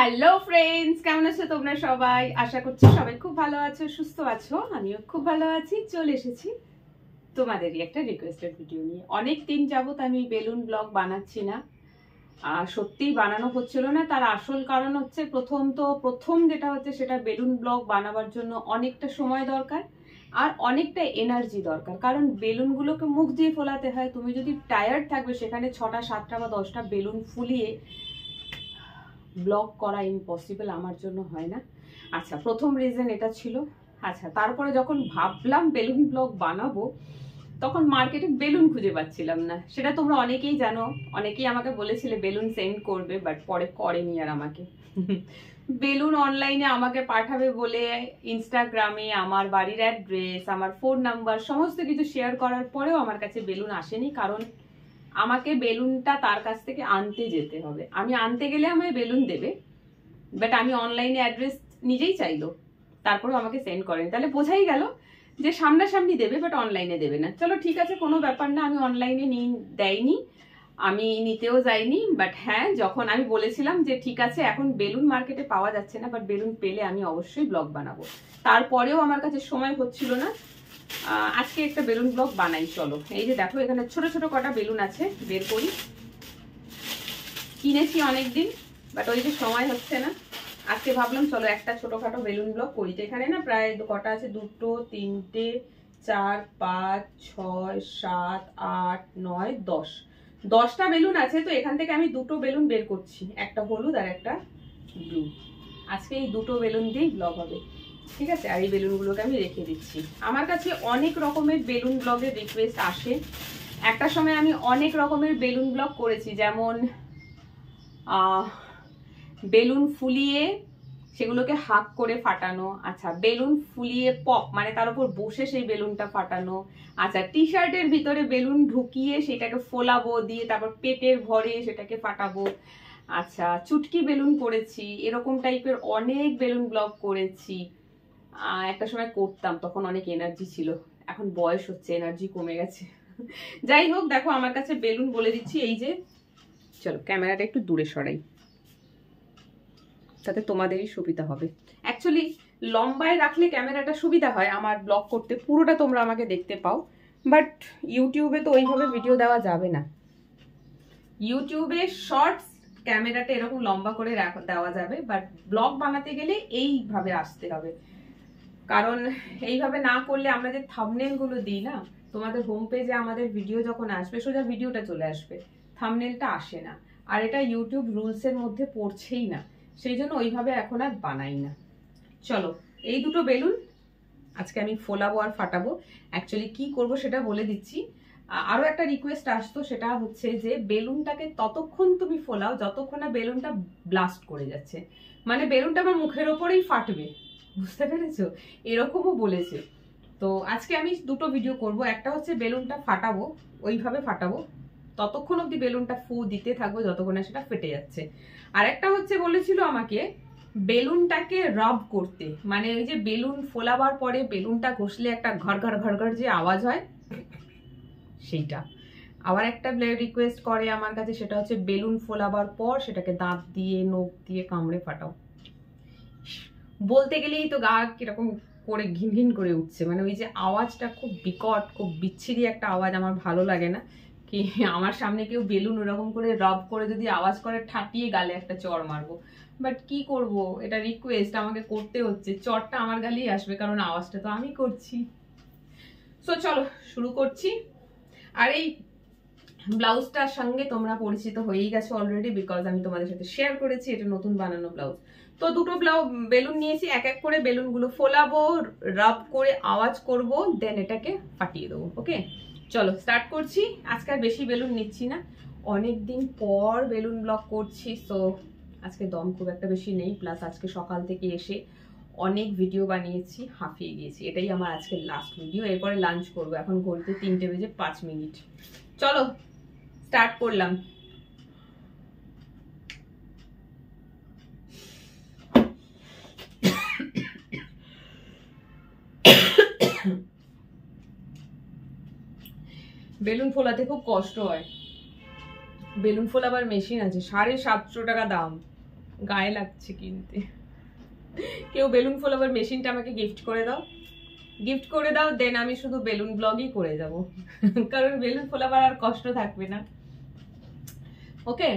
Hello friends, কেমন আছো তোমরা সবাই? আশা করছি সবাই খুব ভালো আছো, সুস্থ আছো। আমিও খুব ভালো আছি। চলে এসেছি তোমাদেরই একটা রিকোয়েস্টেড ভিডিও নিয়ে। অনেক দিন যাবত আমি বেলুন ব্লগ বানাচ্ছি না, সত্যিই বানানো হচ্ছিল না। তার আসল কারণ হচ্ছে প্রথম যেটা হচ্ছে সেটা বেলুন ব্লগ বানাবার জন্য অনেকটা সময় দরকার আর অনেকটা এনার্জি দরকার। কারণ বেলুনগুলোকে মুখ দিয়ে ফোলাতে হয়। তুমি যদি টায়ার্ড থাকবে, সেখানে 6টা 7টা বা 10টা বেলুন ফুলিয়ে ব্লগ করা ইম্পসিবল, আমার জন্য হয় না। আচ্ছা, প্রথম রিজন এটা ছিল। আচ্ছা, তারপরে যখন ভাবলাম বেলুন ব্লগ বানাবো, তখন মার্কেটে বেলুন খুঁজে পাচ্ছিলাম না। সেটা তোমরা অনেকেই জানো, অনেকেই আমাকে বলেছিলে বেলুন সেন্ড করবে, বাট পরে করেনি আর আমাকে। বেলুন অনলাইনে আমাকে পাঠাবে বলে ইনস্টাগ্রামে আমার বাড়ির অ্যাড্রেস, আমার ফোন নাম্বার সমস্ত কিছু শেয়ার করার পরেও আমার কাছে বেলুন আসেনি। কারণ আমাকে বেলুনটা তার কাছ থেকে আনতে যেতে হবে। আমি আনতে গেলে আমায় বেলুন দেবে, বাট আমি অনলাইনে অ্যাড্রেস নিজেই চাইলো, তারপরেও আমাকে সেন্ড করেনি। তাহলে বোঝাই গেল যে সামনাসামনি দেবে, বাট অনলাইনে দেবে না। চলো ঠিক আছে, কোনো ব্যাপার না। আমি অনলাইনে দেয়নি, আমি নিতেও যাইনি। বাট হ্যাঁ, যখন আমি বলেছিলাম যে ঠিক আছে এখন বেলুন মার্কেটে পাওয়া যাচ্ছে না, বাট বেলুন পেলে আমি অবশ্যই ব্লগ বানাবো, তারপরেও আমার কাছে সময় হচ্ছিল না। আজকে একটা বেলুন ব্লগ বানাই। চলো, এই যে দেখো এখানে ছোট ছোট কটা বেলুন আছে, বের করি। কিনেছি অনেকদিন, বাট ওই যে সময় হচ্ছে না। আজকে ভাবলাম চলো একটা ছোটখাটো বেলুন ব্লগ করি। তো এখানে না প্রায় কটা আছে, 2, 3, 4, 5, 6, 7, 8, 9, 10, 10টা বেলুন আছে। তো এখান থেকে আমি 2টো বেলুন বের করছি, একটা হলুদ আর একটা ব্লু। আজকে এই 2টো বেলুন দিয়েই ব্লগ হবে, ঠিক আছে? আর এই বেলুনগুলোকে আমি রেখে দিচ্ছি। আমার কাছে অনেক রকমের বেলুন ব্লগের রিকোয়েস্ট আসে। একটা সময় আমি অনেক রকমের বেলুন ব্লগ করেছি, যেমন বেলুন ফুলিয়ে সেগুলোকে হাক করে ফাটানো। আচ্ছা, বেলুন ফুলিয়ে পপ মানে তার উপর বসে সেই বেলুনটা ফাটানো। আচ্ছা, টি শার্টের ভিতরে বেলুন ঢুকিয়ে সেটাকে ফোলাবো, দিয়ে তারপর পেটের ভরে সেটাকে ফাটাবো। আচ্ছা, চুটকি বেলুন করেছি, এরকম টাইপের অনেক বেলুন ব্লগ করেছি। একটা সময় করতাম, তখন অনেক এনার্জি ছিল। এখন বয়স হচ্ছে, এনার্জি কমে গেছে। যাই হোক, দেখো আমার কাছে বেলুন বলে দিচ্ছি। এই যে, চলো ক্যামেরাটা একটু দূরে সরাই, তাতে তোমাদেরই সুবিধা হবে। অ্যাকচুয়ালি লম্বায় রাখলে ক্যামেরাটা সুবিধা হয় আমার ব্লগ করতে, পুরোটা তোমরা আমাকে দেখতে পাও। বাট ইউটিউবে তো ওইভাবে ভিডিও দেওয়া যাবে না। ইউটিউবে শর্টস ক্যামেরাটা এরকম লম্বা করে দেওয়া যাবে, বাট ব্লগ বানাতে গেলে এইভাবে আসতে হবে। কারণ এইভাবে না করলে আমরা যে থাম্বনেল গুলো দিই না, তোমাদের হোম পেজে আমাদের ভিডিও যখন আসবে সোজা ভিডিওটা চলে আসবে, থাম্বনেলটা আসে না। আর এটা ইউটিউব রুলসের মধ্যে পড়ছেই না, সেই জন্য ওইভাবে এখন আর বানাই না। চলো, এই 2টো বেলুন আজকে আমি ফোলাবো আর ফাটাবো। অ্যাকচুয়ালি কি করব সেটা বলে দিচ্ছি। আরো একটা রিকোয়েস্ট আসতো, সেটা হচ্ছে যে বেলুনটাকে ততক্ষণ তুমি ফোলাও যতক্ষণ না বেলুনটা ব্লাস্ট করে যাচ্ছে, মানে বেলুনটা আমার মুখের ওপরেই ফাটবে, বুঝতে পেরেছো? এরকমও বলেছে। তো আজকে আমি 2টো ভিডিও করব। একটা হচ্ছে বেলুনটা ফাটাবো, ওইভাবে ফাটাবো, ততক্ষণ অব্দি বেলুনটা ফু দিতে থাকবো যতক্ষণ না সেটা ফেটে যাচ্ছে। আর একটা হচ্ছে বলেছিল আমাকে বেলুনটাকে রাব করতে, মানে ওই যে বেলুন ফোলাবার পরে বেলুনটা ঘষলে একটা ঘর ঘর ঘর ঘর যে আওয়াজ হয়, সেইটা। আবার একটা রিকোয়েস্ট করে আমার কাছে, সেটা হচ্ছে বেলুন ফোলাবার পর সেটাকে দাঁত দিয়ে নখ দিয়ে কামড়ে ফাটাও। বলতে গেলেই তো গা কিরকম করে ঘিন ঘিন করে উঠছে, মানে ওই যে আওয়াজটা খুব বিকট, খুব বিচ্ছিরি একটা আওয়াজ, আমার ভালো লাগে না। কি আমার সামনে কেউ বেলুন ওরকম করে রব করে যদি আওয়াজ করে, ঠাটিয়ে গালে একটা চড় মারবো। বাট কি করব, এটা রিকোয়েস্ট, আমাকে করতে হচ্ছে। চড়টা আমার গালেই আসবে, কারণ আওয়াজটা তো আমি করছি। সো চলো শুরু করছি। আর এই ব্লাউজটার সঙ্গে তোমরা পরিচিত হয়েই গেছো অলরেডি, বিকজ আমি তোমাদের সাথে শেয়ার করেছি এটা নতুন বানানো ব্লাউজ। তো 2টো বেলুন নিয়েছি, এক এক করে বেলুনগুলো ফোলাবো, রাব করে আওয়াজ করব, দেন এটাকে ফাটিয়ে দেবো। ওকে, চলো স্টার্ট করছি। আজকে আর বেশি বেলুন নিচ্ছি না, অনেকদিন পর বেলুন ব্লগ করছি, সো আজকে দম খুব একটা বেশি নেই। প্লাস আজকে সকাল থেকে এসে অনেক ভিডিও বানিয়েছি, হাঁপিয়ে গিয়েছি। এটাই আমার আজকের লাস্ট ভিডিও, এরপরে লাঞ্চ করবো। এখন ঘড়িতে 3:05। চলো স্টার্ট করলাম। বেলুন ফোলাতে খুব কষ্ট হয়। বেলুন ফোলাবার মেশিন আছে, 750 টাকা দাম। গায়ে লাগছে কিনতে। কেউ বেলুন ফোলাবার মেশিনটা আমাকে গিফট করে দাও, দেন আমি শুধু বেলুন ব্লগই করে যাব। কারণ বেলুন ফোলাবার আর কষ্ট থাকবে না। ওকে,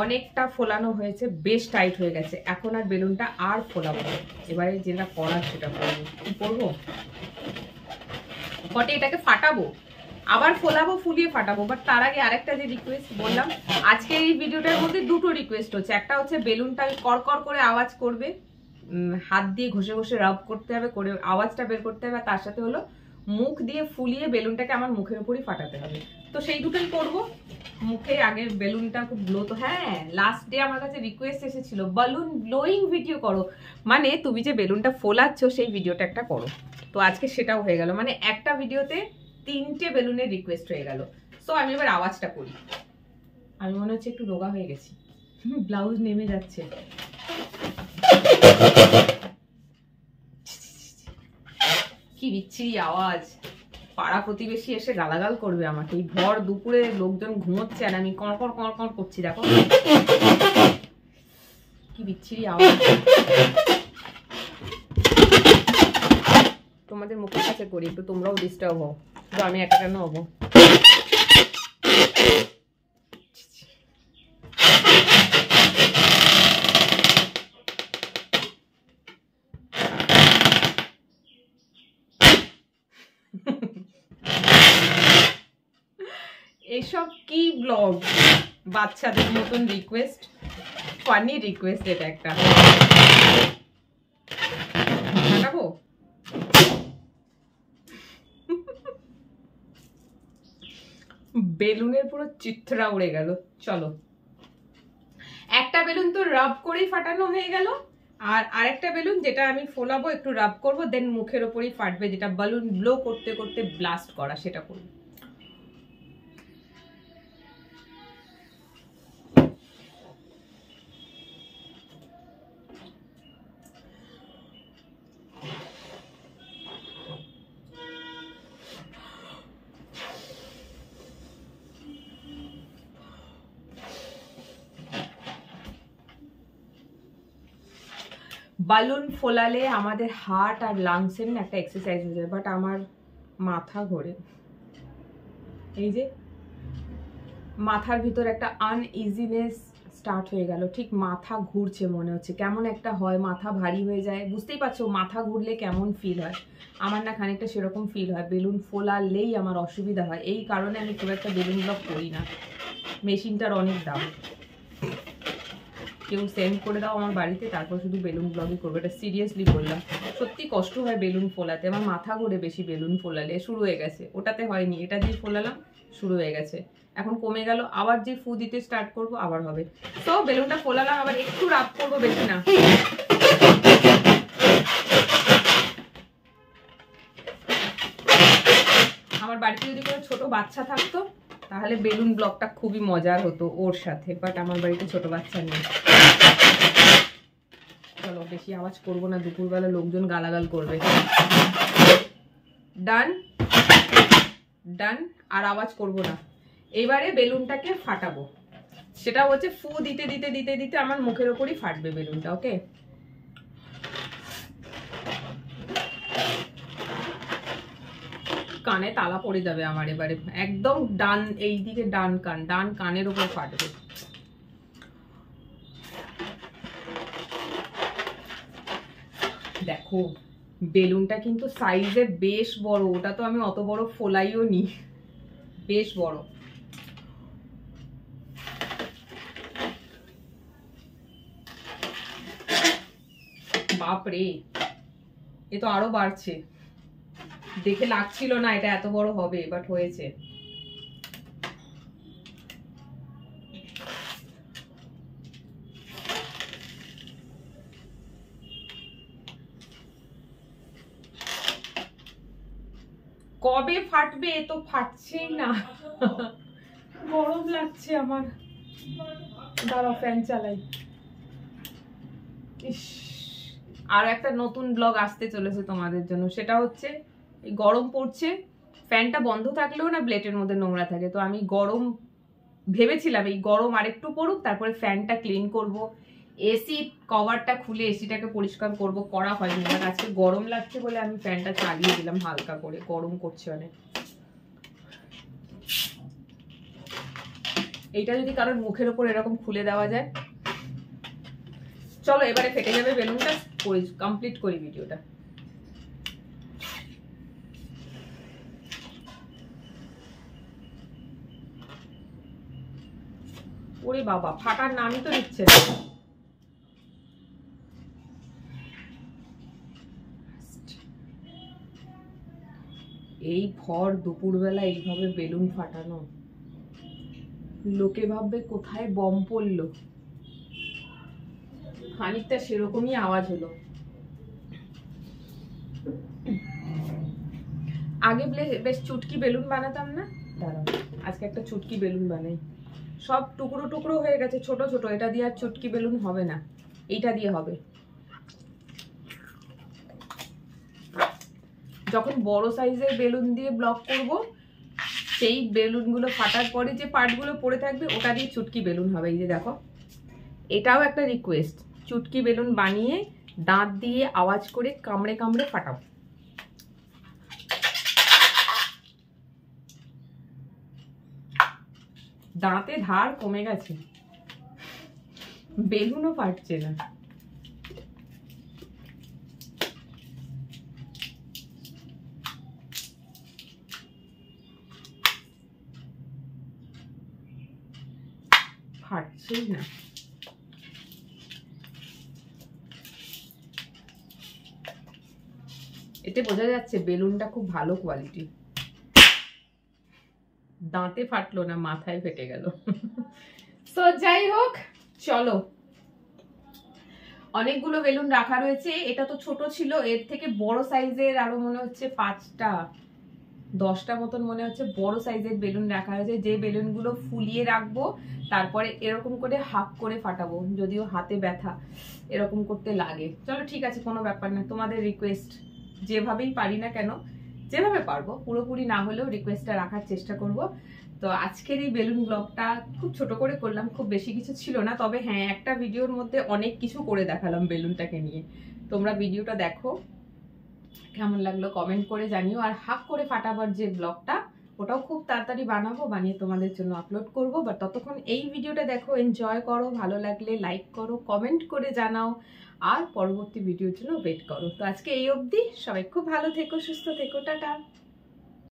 অনেকটা ফোলানো হয়েছে, বেশ টাইট হয়ে গেছে। এখন আর বেলুনটা আর ফোলাবো না, এবারে যেটা করার সেটা করবো। কি করবো, বটে এটাকে ফাটাবো, আবার ফোলাবো, ফুলিয়ে ফাটাবো। বাট তার আগে আরেকটা যে রিকোয়েস্ট বললাম, আজকে এই ভিডিওটার মধ্যে দুটো রিকোয়েস্ট হচ্ছে। একটা হচ্ছে বেলুনটা কড়কড় করে আওয়াজ করবে, হাত দিয়ে ঘষে ঘষে রাব করতে হবে, করে আওয়াজটা বের করতে হবে। তার সাথে হলো মুখ দিয়ে ফুলিয়ে বেলুনটাকে আমার মুখের উপরই ফাটাতে হবে। তো সেই দুটোই করবো। মুখে আগে বেলুনটা খুব ব্লো, তো হ্যাঁ লাস্ট ডে আমার কাছে রিকোয়েস্ট এসেছিল বালুন ব্লোয়িং ভিডিও করো, মানে তুমি যে বেলুনটা ফোলাচ্ছ সেই ভিডিওটা একটা করো। তো আজকে সেটাও হয়ে গেল, মানে একটা ভিডিওতে 3টে বেলুনের রিকোয়েস্ট হয়ে গেল। সো আমি এবার আওয়াজটা করি। আমি মনে হচ্ছে একটু রোগা হয়ে গেছি, ব্লাউজ নেমে যাচ্ছে। কি বিচ্ছিরি আওয়াজ, পাড়া প্রতিবেশী এসে গালাগাল করবে আমাকে। এই ভর দুপুরে লোকজন ঘুমোচ্ছে আর আমি কড়কড় কড়কড় করছি, দেখো কি বিচ্ছিরি আওয়াজ। তোমাদের মুখের কাছে করি একটু, তোমরাও ডিস্টার্ব হও, শুধু আমি একা কেন হবো। এসব কি ব্লগ, বাচ্চাদের মতন রিকোয়েস্ট, ফানি রিকোয়েস্ট। এটা একটা ফাটাবো, বেলুনের পুরো চিত্রা উড়ে গেল। চলো, একটা বেলুন তো রাব করেই ফাটানো হয়ে গেল, আর আরেকটা বেলুন যেটা আমি ফোলাবো, একটু রাব করবো, দেন মুখের ওপরই ফাটবে, যেটা বালুন ব্লো করতে করতে ব্লাস্ট করা, সেটা করবো। বালুন ফোলালে আমাদের হার্ট আর লাংসের একটা এক্সারসাইজ হয়ে যায়, বাট আমার মাথা ঘোরে। এই যে মাথার ভিতর একটা আনইজিনেস স্টার্ট হয়ে গেল, ঠিক মাথা ঘুরছে মনে হচ্ছে, কেমন একটা হয়, মাথা ভারী হয়ে যায়। বুঝতেই পারছো মাথা ঘুরলে কেমন ফিল হয়, আমার না খানিকটা সেরকম ফিল হয়। বেলুন ফোলালেই আমার অসুবিধা হয়, এই কারণে আমি খুব একটা বেলুন ব্লগ করি না। মেশিনটার অনেক দাম, কেউ সেন্ড করে দাও আমার বাড়িতে, তারপর শুধু বেলুন ব্লগই করবো। এটা সিরিয়াসলি বললাম, সত্যি কষ্ট হয় বেলুন ফোলাতে, আমার মাথা ঘুরে বেশি বেলুন ফোলালে। শুরু হয়ে গেছে, ওটাতে হয়নি, এটা দিয়ে ফোলালাম শুরু হয়ে গেছে, এখন কমে গেল। আবার যে ফু দিতে স্টার্ট করবো আবার হবে। তো বেলুনটা ফোলালাম, আবার একটু রাব করবো, বেশি না। আমার বাড়িতে যদি কোনো ছোট বাচ্চা থাকতো তাহলে বেলুন ব্লগটা খুবই মজার হতো ওর সাথে, বাট আমার বাড়িতে ছোট বাচ্চা নেই। চলো বেশি আওয়াজ করবো না, দুপুরবেলা লোকজন গালাগাল করবে। ডান ডান, আর আওয়াজ করবো না। এবারে বেলুনটাকে ফাটাবো, সেটা হচ্ছে ফু দিতে দিতে দিতে দিতে আমার মুখের ওপরই ফাটবে বেলুনটা। ওকে, কানে তালা পড়ে যাবে আমার এবারে, একদম ডান, এই দিকে ডান কানের উপর ফাটবে। দেখো বেলুনটা কিন্তু সাইজে বেশ বড়, ওটা তো আমি অত বড় ফোলাইও নি, বেশ বড়। বাপরে, এ তো আরো বাড়ছে, দেখে লাগছিল না এটা এত বড় হবে, বাট হয়েছে। কবে ফাটবে, এ তো ফাটছেই না। গরম লাগছে আমার, দাঁড়াও ফ্যান চালাই। ইস, আর একটা নতুন ব্লগ আসতে চলেছে তোমাদের জন্য, সেটা হচ্ছে এই গরম পড়ছে, ফ্যানটা বন্ধ থাকলেও না ব্লেডের মধ্যে নোংরা থাকে, তো আমি গরম ভেবেছিলাম এই গরম আরেকটু পড়ুক, তারপরে ফ্যানটা ক্লিন করব, এসি কভারটা খুলে এসিটাকে পরিষ্কার করব, করা হয়নি। আর আজকে গরম লাগছে বলে আমি ফ্যানটা চালিয়ে দিলাম হালকা করে, গরম করছে অনেক। এইটা যদি কারোর মুখের ওপর এরকম খুলে দেওয়া যায়। চলো এবারে ফেটে যাবে বেলুনটা, কমপ্লিট করি ভিডিওটা। ওরে বাবা, ফাটার নামই তো দিচ্ছে না। এই ভর দুপুরবেলা এইভাবে বেলুন ফাটানো, লোকে ভাববে কোথায় বম পড়লো। খানিকটা সেরকমই আওয়াজ হলো। আগে বেশ চুটকি বেলুন বানাতাম না, দাঁড়াও আজকে একটা চুটকি বেলুন বানাই। সব টুকরো টুকরো হয়ে গেছে ছোট ছোট, এটা দিয়ে আর চুটকি বেলুন হবে না, এইটা দিয়ে হবে। যখন বড় সাইজের বেলুন দিয়ে ব্লক করব, সেই বেলুনগুলো ফাটার পরে যে পার্টগুলো পড়ে থাকবে ওটা দিয়ে চুটকি বেলুন হবে। এই যে দেখো, এটাও একটা রিকোয়েস্ট, চুটকি বেলুন বানিয়ে দাঁত দিয়ে আওয়াজ করে কামড়ে কামড়ে ফাটাও। দাঁতে ধার কমে গেছে, বেলুনও ফাটছে না। ফাটছেই না। এতে বোঝা যাচ্ছে বেলুনটা খুব ভালো কোয়ালিটি। দাঁতে ফাটলো না, মাথায় ফেটে গেল। তো যাই হোক, চলো অনেকগুলো বেলুন রাখা রয়েছে। এটা তো ছোট ছিল, এর থেকে বড় সাইজের আরো মনে হচ্ছে 5টা 10টা মতন মনে হচ্ছে বড় সাইজের বেলুন রাখা হয়েছে, যে বেলুনগুলো ফুলিয়ে রাখবো, তারপরে এরকম করে হাফ করে ফাটাবো। যদিও হাতে ব্যথা, এরকম করতে লাগে। চলো ঠিক আছে, কোনো ব্যাপার না, তোমাদের রিকোয়েস্ট, যেভাবেই পারি না কেন, যেভাবে পারবো, পুরোপুরি না হলেও রিকোয়েস্টটা রাখার চেষ্টা করব। তো আজকের এই বেলুন ব্লগটা খুব ছোট করে করলাম, খুব বেশি কিছু ছিল না, তবে হ্যাঁ একটা ভিডিওর মধ্যে অনেক কিছু করে দেখালাম বেলুনটাকে নিয়ে। তোমরা ভিডিওটা দেখো, কেমন লাগলো কমেন্ট করে জানিও। আর হাফ করে ফাটাবার যে ব্লগটা, ওটাও খুব তাড়াতাড়ি বানাবো, বানিয়ে তোমাদের জন্য আপলোড করব। বাট ততক্ষণ এই ভিডিওটা দেখো, এনজয় করো, ভালো লাগলে লাইক করো, কমেন্ট করে জানাও, আর পরবর্তী ভিডিওর জন্য ওয়েট করো। তো আজকে এই অবধি, সবাই খুব ভালো থেকো, সুস্থ থেকো, টাটা।